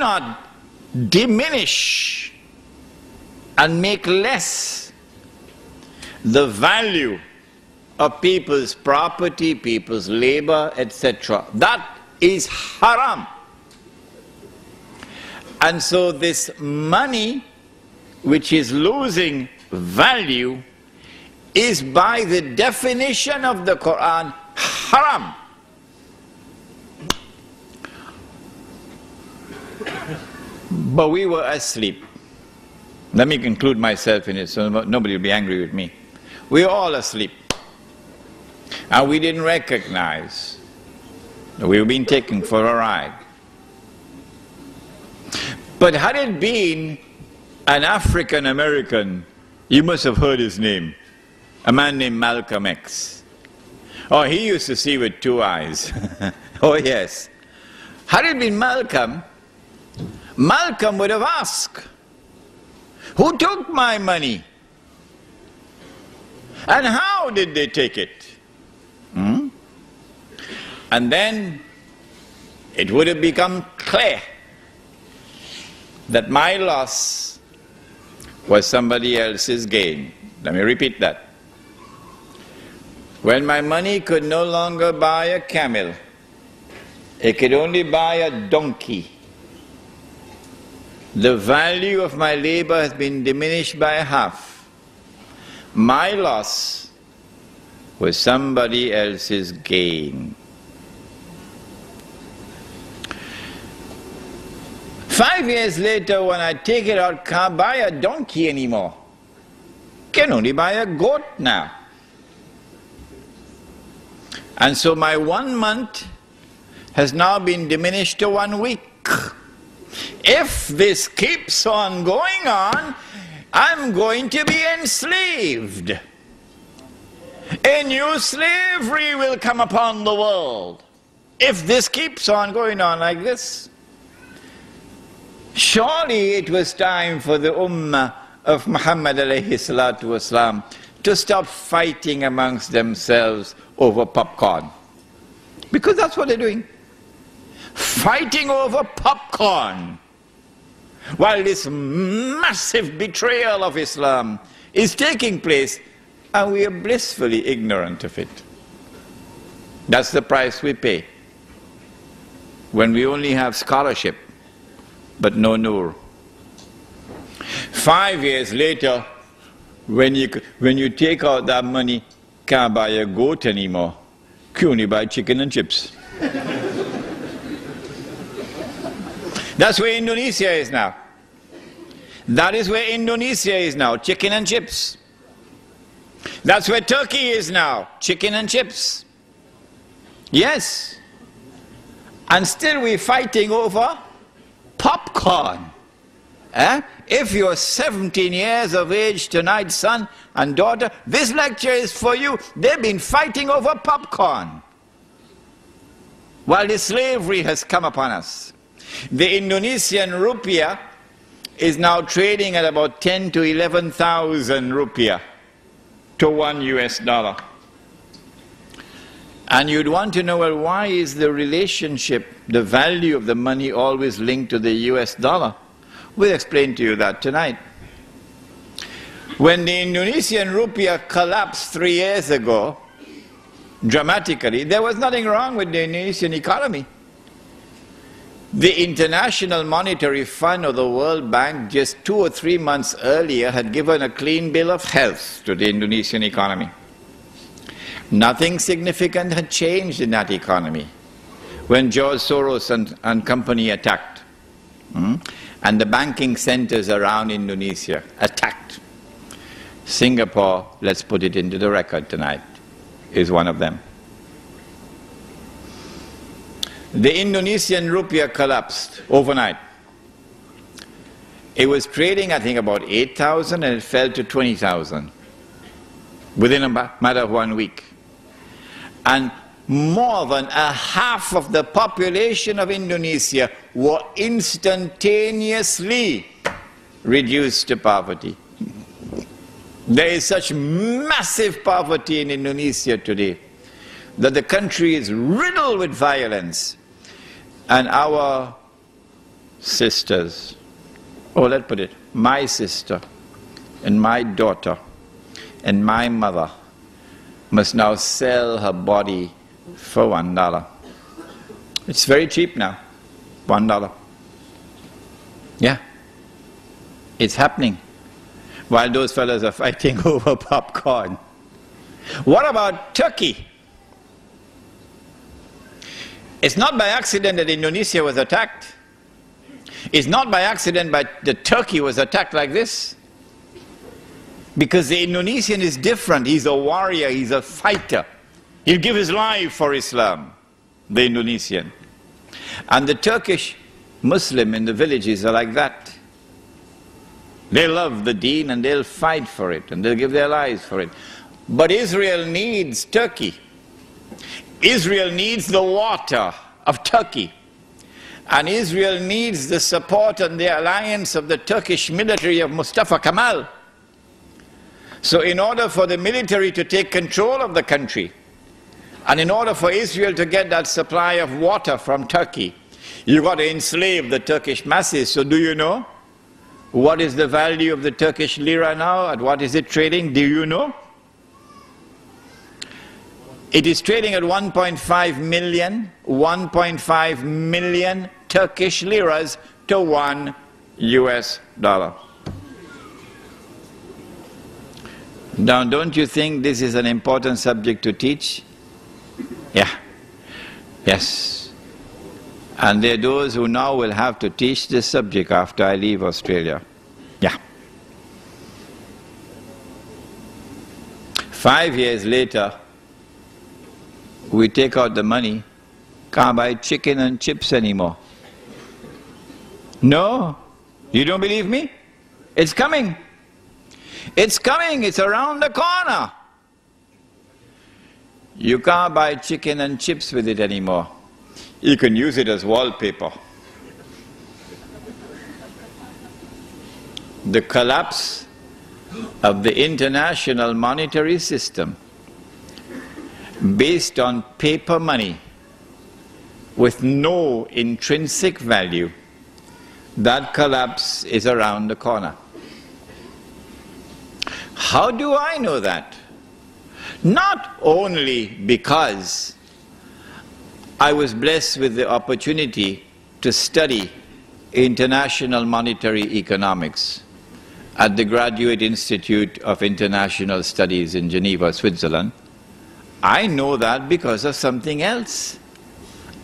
not diminish and make less the value of people's property, people's labor, etc. That is haram. And so this money which is losing value is by the definition of the Quran haram. But we were asleep. Let me include myself in it so nobody will be angry with me. We were all asleep. And we didn't recognize that we were being taken for a ride. But had it been an African American, you must have heard his name, a man named Malcolm X. Oh, he used to see with two eyes. Oh yes. Had it been Malcolm, Malcolm would have asked, who took my money? And how did they take it? And then it would have become clear that my loss was somebody else's gain. Let me repeat that. When my money could no longer buy a camel, it could only buy a donkey. The value of my labor has been diminished by half. My loss was somebody else's gain. 5 years later, when I take it out, can't buy a donkey anymore. Can only buy a goat now. And so my 1 month has now been diminished to 1 week. If this keeps on going on, I'm going to be enslaved. A new slavery will come upon the world if this keeps on going on like this. Surely it was time for the Ummah of Muhammad alayhi salatu wasalam to stop fighting amongst themselves over popcorn. Because that's what they're doing. Fighting over popcorn. While this massive betrayal of Islam is taking place, and we are blissfully ignorant of it. That's the price we pay when we only have scholarship but no nur. 5 years later, when you take out that money, can't buy a goat anymore. Can only buy chicken and chips. That's where Indonesia is now. That is where Indonesia is now, chicken and chips. That's where Turkey is now, chicken and chips. Yes. And still we're fighting over popcorn. If you're 17 years of age tonight, son and daughter, this lecture is for you. They've been fighting over popcorn while the slavery has come upon us. The Indonesian rupiah is now trading at about 10 to 11,000 rupiah to $1 US. And you'd want to know, well, why is the relationship, the value of the money always linked to the US dollar? We'll explain to you that tonight. When the Indonesian rupiah collapsed 3 years ago, dramatically, there was nothing wrong with the Indonesian economy. The International Monetary Fund or the World Bank just 2 or 3 months earlier had given a clean bill of health to the Indonesian economy. Nothing significant had changed in that economy when George Soros and company attacked. And the banking centers around Indonesia attacked. Singapore, let's put it into the record tonight, is one of them. The Indonesian rupiah collapsed overnight. It was trading, I think, about 8,000 and it fell to 20,000 within a matter of 1 week. And more than a half of the population of Indonesia were instantaneously reduced to poverty. There is such massive poverty in Indonesia today that the country is riddled with violence. And our sisters, oh, let's put it, my sister and my daughter and my mother must now sell her body for $1. It's very cheap now, $1. Yeah, it's happening while those fellows are fighting over popcorn. What about Turkey? It's not by accident that Indonesia was attacked. It's not by accident that Turkey was attacked like this. Because the Indonesian is different. He's a warrior, he's a fighter. He'll give his life for Islam, the Indonesian. And the Turkish Muslim in the villages are like that. They love the deen and they'll fight for it and they'll give their lives for it. But Israel needs Turkey. Israel needs the water of Turkey. And Israel needs the support and the alliance of the Turkish military of Mustafa Kemal. So in order for the military to take control of the country, and in order for Israel to get that supply of water from Turkey, you've got to enslave the Turkish masses. So do you know what is the value of the Turkish lira now? At what is it trading? Do you know? It is trading at 1.5 million Turkish liras to $1 US. Now, don't you think this is an important subject to teach? Yeah. Yes. And there are those who now will have to teach this subject after I leave Australia. Yeah. 5 years later, we take out the money, can't buy chicken and chips anymore. No? You don't believe me? It's coming. It's coming, it's around the corner. You can't buy chicken and chips with it anymore. You can use it as wallpaper. The collapse of the international monetary system based on paper money with no intrinsic value, that collapse is around the corner. How do I know that? Not only because I was blessed with the opportunity to study international monetary economics at the Graduate Institute of International Studies in Geneva, Switzerland. I know that because of something else.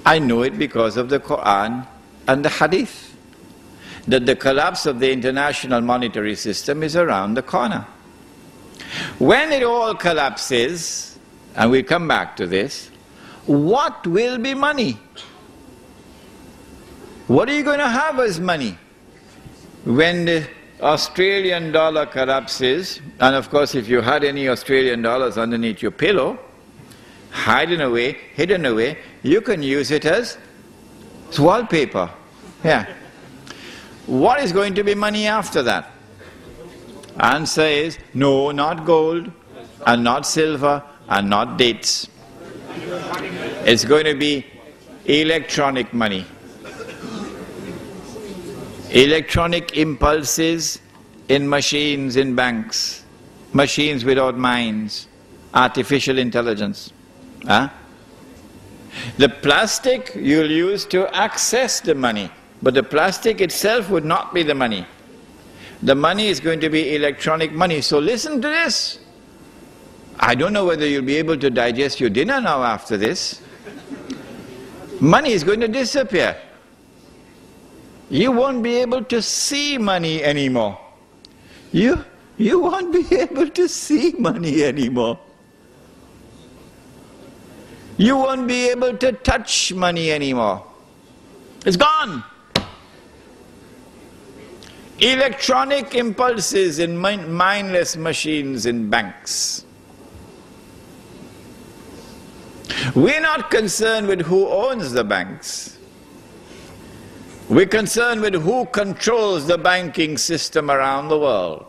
I know it because of the Quran and the Hadith, that the collapse of the international monetary system is around the corner. When it all collapses, and we'll come back to this, what will be money? What are you going to have as money? When the Australian dollar collapses, and of course if you had any Australian dollars underneath your pillow, hidden away, you can use it as wallpaper. Yeah. What is going to be money after that? Answer is, no, not gold, and not silver, and not dates. It's going to be electronic money. Electronic impulses in machines in banks. Machines without minds. Artificial intelligence. Huh? The plastic you'll use to access the money, but the plastic itself would not be the money. The money is going to be electronic money. So listen to this. I don't know whether you'll be able to digest your dinner now after this. Money is going to disappear. You won't be able to see money anymore. You won't be able to see money anymore. You won't be able to touch money anymore. It's gone. Electronic impulses in mindless machines in banks. We're not concerned with who owns the banks. We're concerned with who controls the banking system around the world.